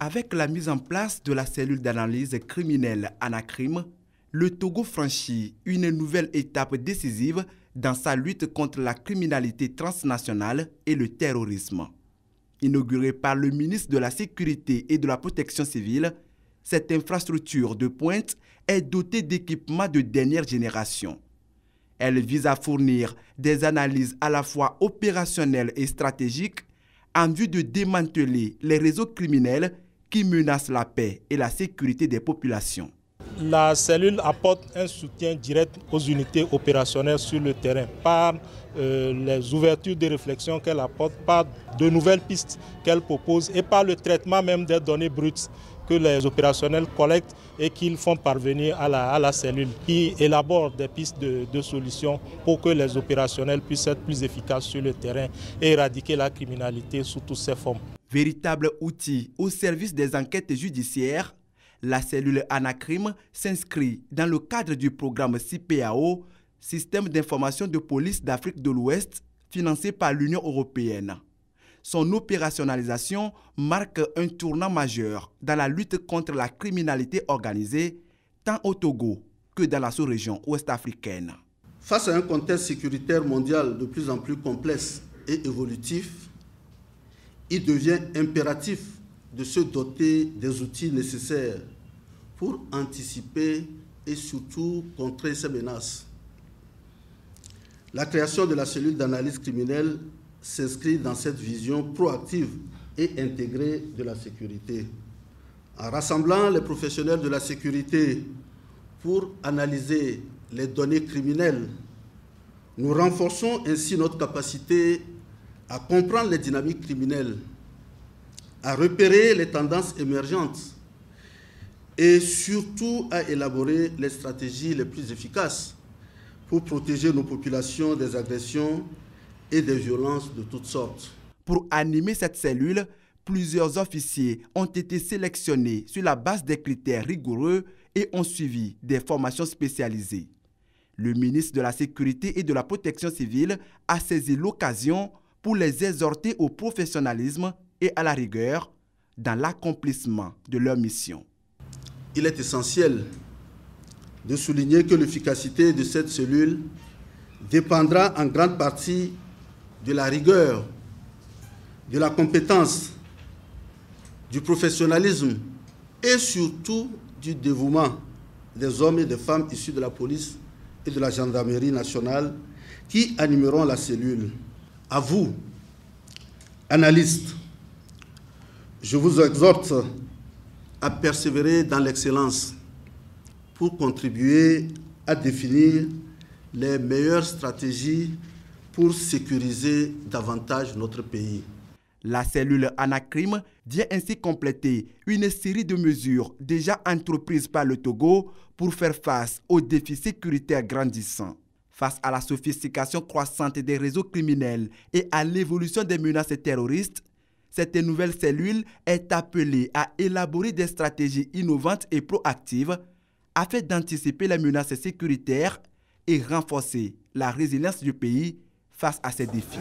Avec la mise en place de la cellule d'analyse criminelle Anacrim, le Togo franchit une nouvelle étape décisive dans sa lutte contre la criminalité transnationale et le terrorisme. Inaugurée par le ministre de la Sécurité et de la Protection civile, cette infrastructure de pointe est dotée d'équipements de dernière génération. Elle vise à fournir des analyses à la fois opérationnelles et stratégiques en vue de démanteler les réseaux criminels qui menacent la paix et la sécurité des populations. La cellule apporte un soutien direct aux unités opérationnelles sur le terrain par les ouvertures de réflexion qu'elle apporte, par de nouvelles pistes qu'elle propose et par le traitement même des données brutes que les opérationnels collectent et qu'ils font parvenir à la cellule, qui élabore des pistes de solutions pour que les opérationnels puissent être plus efficaces sur le terrain et éradiquer la criminalité sous toutes ses formes. Véritable outil au service des enquêtes judiciaires, la cellule Anacrim s'inscrit dans le cadre du programme CIPAO, Système d'information de police d'Afrique de l'Ouest, financé par l'Union européenne. Son opérationnalisation marque un tournant majeur dans la lutte contre la criminalité organisée, tant au Togo que dans la sous-région ouest-africaine. Face à un contexte sécuritaire mondial de plus en plus complexe et évolutif, il devient impératif de se doter des outils nécessaires pour anticiper et surtout contrer ces menaces. La création de la cellule d'analyse criminelle s'inscrit dans cette vision proactive et intégrée de la sécurité. En rassemblant les professionnels de la sécurité pour analyser les données criminelles, nous renforçons ainsi notre capacité à comprendre les dynamiques criminelles, à repérer les tendances émergentes et surtout à élaborer les stratégies les plus efficaces pour protéger nos populations des agressions et des violences de toutes sortes. Pour animer cette cellule, plusieurs officiers ont été sélectionnés sur la base des critères rigoureux et ont suivi des formations spécialisées. Le ministre de la Sécurité et de la Protection civile a saisi l'occasion pour les exhorter au professionnalisme et à la rigueur dans l'accomplissement de leur mission. Il est essentiel de souligner que l'efficacité de cette cellule dépendra en grande partie de la rigueur, de la compétence, du professionnalisme et surtout du dévouement des hommes et des femmes issus de la police et de la gendarmerie nationale qui animeront la cellule. À vous, analystes, je vous exhorte à persévérer dans l'excellence pour contribuer à définir les meilleures stratégies pour sécuriser davantage notre pays. La cellule Anacrim vient ainsi compléter une série de mesures déjà entreprises par le Togo pour faire face aux défis sécuritaires grandissants. Face à la sophistication croissante des réseaux criminels et à l'évolution des menaces terroristes, cette nouvelle cellule est appelée à élaborer des stratégies innovantes et proactives afin d'anticiper les menaces sécuritaires et renforcer la résilience du pays face à ces défis.